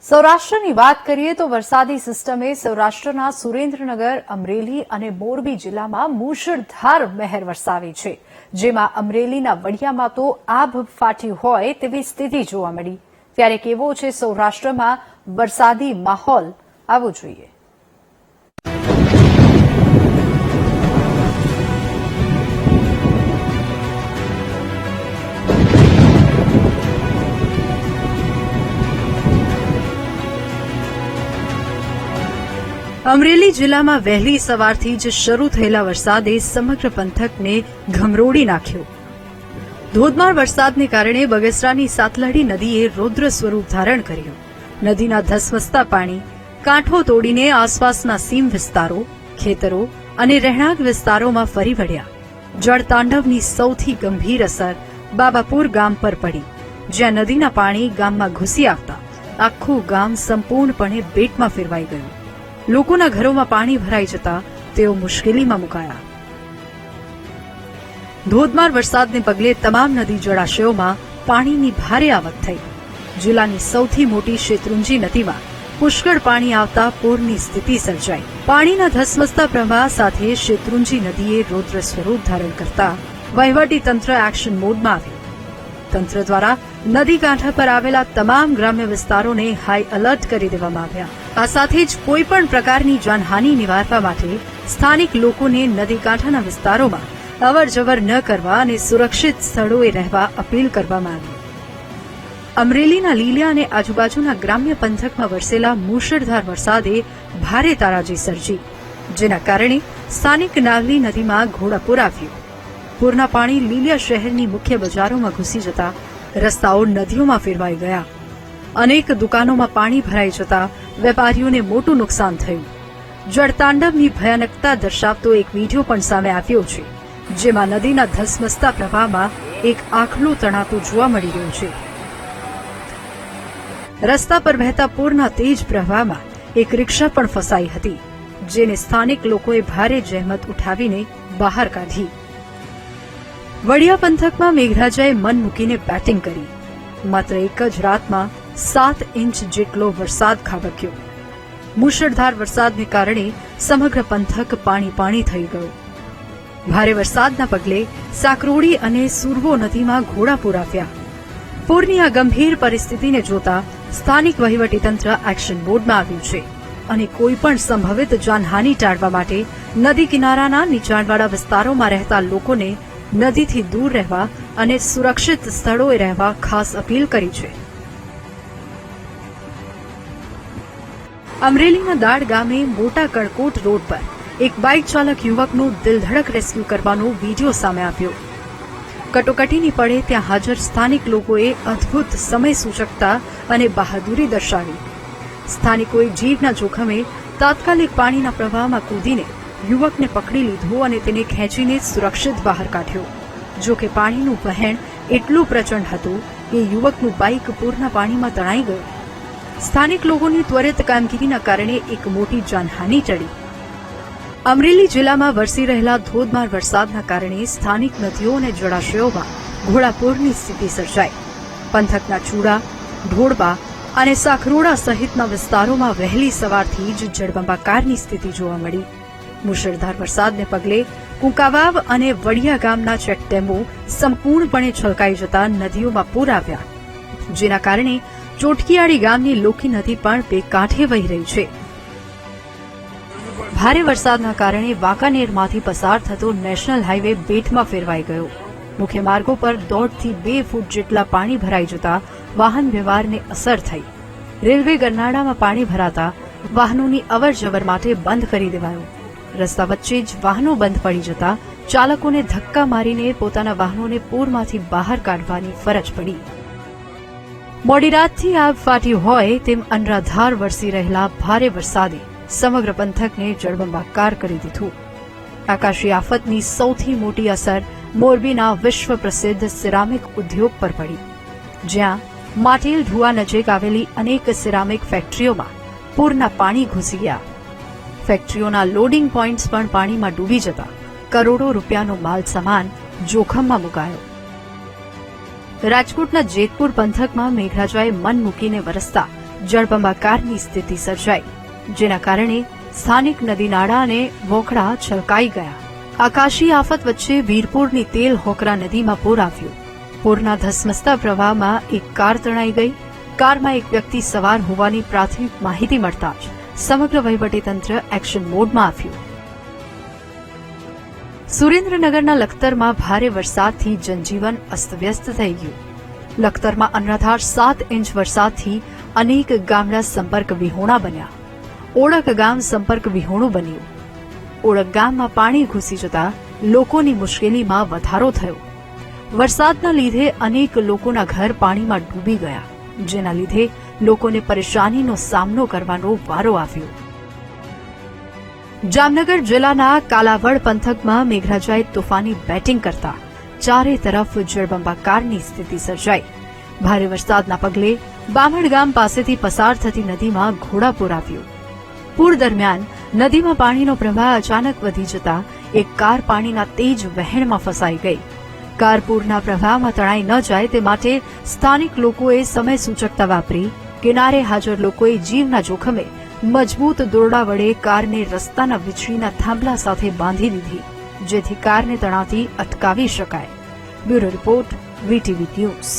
સૌરાષ્ટ્રની વાત કરીએ તો વરસાદી સિસ્ટમે સૌરાષ્ટ્રના સુરેન્દ્રનગર, અમરેલી અને મોરબી જિલ્લામાં મુશળધાર મહેર વરસાવી છે, જેમાં અમરેલીના વડિયામાં તો આભ ફાટ્યું હોય તેવી સ્થિતિ જોવા મળી। ત્યારે કેવો છે સૌરાષ્ટ્રમાં વરસાદી માહોલ, આવો જોઈએ। અમરેલી જિલ્લામાં વહેલી સવારથી જ શરૂ થયેલા વરસાદે સમગ્ર પંથકને ઘમરોડી નાખ્યો। ધોધમાર વરસાદને કારણે બગસરાની સાતલડી નદીએ રૌદ્ર સ્વરૂપ ધારણ કર્યું। નદીના ધસમસતા પાણી કાંઠો તોડીને આસપાસના સીમ વિસ્તારો, ખેતરો અને રહેણાંક વિસ્તારોમાં ફરી વળ્યા। જળતાંડવની સૌથી ગંભીર અસર બાબાપુર ગામ પર પડી, જ્યાં નદીના પાણી ગામમાં ઘૂસી આવતા આખું ગામ સંપૂર્ણપણે બેટમાં ફેરવાઈ ગયું। લોકોના ઘરોમાં પાણી ભરાઈ જતા તેઓ મુશ્કેલીમાં મુકાયા। ધોધમાર વરસાદને પગલે તમામ નદી જળાશયોમાં પાણીની ભારે આવક થઈ। જિલ્લાની સૌથી મોટી શેત્રુંજી નદીમાં પુષ્કળ પાણી આવતા પૂરની સ્થિતિ સર્જાઈ। પાણીના ધસમસતા પ્રવાહ સાથે શેત્રુંજી નદીએ રૌદ્ર સ્વરૂપ ધારણ કરતા વહીવટીતંત્ર એક્શન મોડમાં આવ્યું। તંત્ર દ્વારા નદી કાંઠા પર આવેલા તમામ ગ્રામ્ય વિસ્તારોને હાઈ એલર્ટ કરી દેવામાં આવ્યા। આ સાથે જ કોઈપણ પ્રકારની જાનહાનિ નિવારવા માટે સ્થાનિક લોકોને નદી કાંઠાના વિસ્તારોમાં અવરજવર ન કરવા અને સુરક્ષિત સ્થળોએ રહેવા અપીલ કરવામાં આવી। અમરેલીના લીલિયા અને આજુબાજુના ગ્રામ્ય પંથકમાં વરસેલા મુશળધાર વરસાદે ભારે તારાજી સર્જી, જેના કારણે સ્થાનિક નાગલી નદીમાં ઘોડાપૂર આવ્યું। પૂરના પાણી લીલિયા શહેરની મુખ્ય બજારોમાં ઘૂસી જતા રસ્તાઓ નદીઓમાં ફેરવાઈ ગયા। અનેક દુકાનોમાં પાણી ભરાઈ જતા વેપારીઓને મોટું નુકસાન થયું। જળતાંડવની ભયાનકતા દર્શાવતો એક વિડીયો પણ સામે આવ્યો છે, જેમાં નદીના ધસમસતા પ્રવાહમાં એક આખલું તણાતું જોવા મળી રહ્યું છે। રસ્તા પર વહેતા પૂરના તેજ પ્રવાહમાં એક રિક્ષા પણ ફસાઈ હતી, જેને સ્થાનિક લોકોએ ભારે જહેમત ઉઠાવીને બહાર કાઢી। વડિયા પંથકમાં મેઘરાજાએ મન મૂકીને બેટિંગ કરી। માત્ર એક જ રાતમાં 7 ઇંચ જેટલો વરસાદ ખાબક્યો। મુશળધાર વરસાદને કારણે સમગ્ર પંથક પાણી થઈ ગયું। ભારે વરસાદના પગલે સાકરોડી અને સુરવો નદીમાં ઘોડાપૂર આવ્યા। પૂરની આ ગંભીર પરિસ્થિતિને જોતા સ્થાનિક વહીવટીતંત્ર એક્શન મોડમાં આવ્યું છે અને કોઈપણ સંભવિત જાનહાનિ ટાળવા માટે નદી કિનારાના નીચાણવાળા વિસ્તારોમાં રહેતા લોકોને નદીથી દૂર રહેવા અને સુરક્ષિત સ્થળોએ રહેવા ખાસ અપીલ કરી છે। અમરેલીના દાડ ગામે મોટા કડકોટ રોડ પર એક બાઇક ચાલક યુવકનું દિલધડક રેસ્ક્યુ કરવાનો વિડીયો સામે આવ્યો। કટોકટીની પડે ત્યાં હાજર સ્થાનિક લોકોએ અદભુત સમય સૂચકતા અને બહાદુરી દર્શાવી। સ્થાનિકોએ જીવના જોખમે તાત્કાલિક પાણીના પ્રવાહમાં કૂદીને યુવકને પકડી લીધો અને તેને ખેંચીને સુરક્ષિત બહાર કાઢ્યો। જો કે પાણીનું વહેણ એટલું પ્રચંડ હતું કે યુવકનું બાઇક પૂરના પાણીમાં તણાઈ ગયું। સ્થાનિક લોકોની ત્વરિત કામગીરીના કારણે એક મોટી જાનહાનિ ટળી। અમરેલી જિલ્લામાં વરસી રહેલા ધોધમાર વરસાદના કારણે સ્થાનિક નદીઓ અને જળાશયોમાં ઘોડાપૂરની સ્થિતિ સર્જાઈ। પંથકના ચૂડા, ઢોળબા અને સાખરોડા સહિતના વિસ્તારોમાં વહેલી સવારથી જ જળબંબાકારની સ્થિતિ જોવા મળી। મુશળધાર વરસાદને પગલે કુંકાવાવ અને વડિયા ગામના ચેકડેમો સંપૂર્ણપણે છલકાઈ જતા નદીઓમાં પૂર આવ્યા, જેના કારણે ચોટકીયાળી ગામની લોકી નદી પણ બે કાંઠે વહી રહી છે। ભારે વરસાદના કારણે વાંકાનેરમાંથી પસાર થતો નેશનલ હાઇવે બેટમાં ફેરવાઈ ગયો। મુખ્ય માર્ગો પર 1.5 થી 2 ફૂટ જેટલા પાણી ભરાઈ જતા વાહન વ્યવહારને અસર થઈ। રેલવે ગરનાળામાં પાણી ભરાતા વાહનોની અવરજવર માટે બંધ કરી દેવાયો। રસ્તા વચ્ચે જ વાહનો બંધ પડી જતા ચાલકોને ધક્કા મારીને પોતાના વાહનોને પૂરમાંથી બહાર કાઢવાની ફરજ પડી। મોડી રાતથી આગ ફાટ્યું હોય તેમ અનરાધાર વરસી રહેલા ભારે વરસાદે સમગ્ર પંથકને જળબંબાકાર કરી દીધું। આકાશી આફતની સૌથી મોટી અસર મોરબીના વિશ્વ પ્રસિદ્ધ સિરામિક ઉદ્યોગ પર પડી, જ્યાં માટેલ ઢુવા નજીક આવેલી અનેક સિરામિક ફેક્ટરીઓમાં પૂરના પાણી ઘૂસી ગયા। ફેક્ટરીઓના લોડિંગ પોઇન્ટ્સ પણ પાણીમાં ડૂબી જતા કરોડો રૂપિયાનો માલ સામાન જોખમમાં મુકાયો। રાજકોટના જેતપુર પંથકમાં મેઘરાજાએ મન મૂકીને વરસતા જળબંબાકારની સ્થિતિ સર્જાઈ, જેના કારણે સ્થાનિક નદી નાળા અને વોકળા છલકાઈ ગયા. આકાશી આફત વચ્ચે વીરપુરની તેલ હોકરા નદીમાં પૂર આવ્યું. પૂરના ધસમસતા પ્રવાહમાં એક કાર તણાઈ ગઈ. કારમાં એક વ્યક્તિ સવાર હોવાની પ્રાથમિક માહિતી મળતા જ સમગ્ર વહીવટીતંત્ર એક્શન મોડમાં આવ્યું. સુરેન્દ્રનગરના લખતરમાં ભારે વરસાદથી જનજીવન અસ્તવ્યસ્ત થઈ ગયું. લખતરમાં અનરાધાર 7 ઇંચ વરસાદથી અનેક ગામડા સંપર્ક વિહોણા બન્યા. ઓળક ગામ સંપર્ક વિહોણું બન્યું. ઓળક ગામમાં પાણી ઘૂસી જતા લોકોની મુશ્કેલીમાં વધારો થયો. વરસાદના લીધે અનેક લોકોના ઘર પાણીમાં ડૂબી ગયા, જેના લીધે લોકોને પરેશાનીનો સામનો કરવાનો વારો આવ્યો. જામનગર જિલ્લાના કાલાવડ પંથકમાં મેઘરાજાએ તોફાની બેટિંગ કરતા ચારે તરફ જળબંબાકારની સ્થિતિ સર્જાઈ. ભારે વરસાદના પગલે બામણ ગામ પાસેથી પસાર થતી નદીમાં ઘોડાપૂર આવ્યું. પૂર દરમિયાન નદીમાં પાણીનો પ્રવાહ અચાનક વધી જતા એક કાર પાણીના તેજ વહેણમાં ફસાઈ ગઈ. કાર પૂરના પ્રવાહમાં તણાઈ ન જાય તે માટે સ્થાનિક લોકોએ સમય સૂચકતા વાપરી કિનારે હાજર લોકોએ જીવના જોખમે મજબૂત દોરડા વડે કારને રસ્તાના વીજળીના થાંભલા સાથે બાંધી દીધી, જેથી કારને તણાવતી અટકાવી શકાય. Bureau report, VTV news.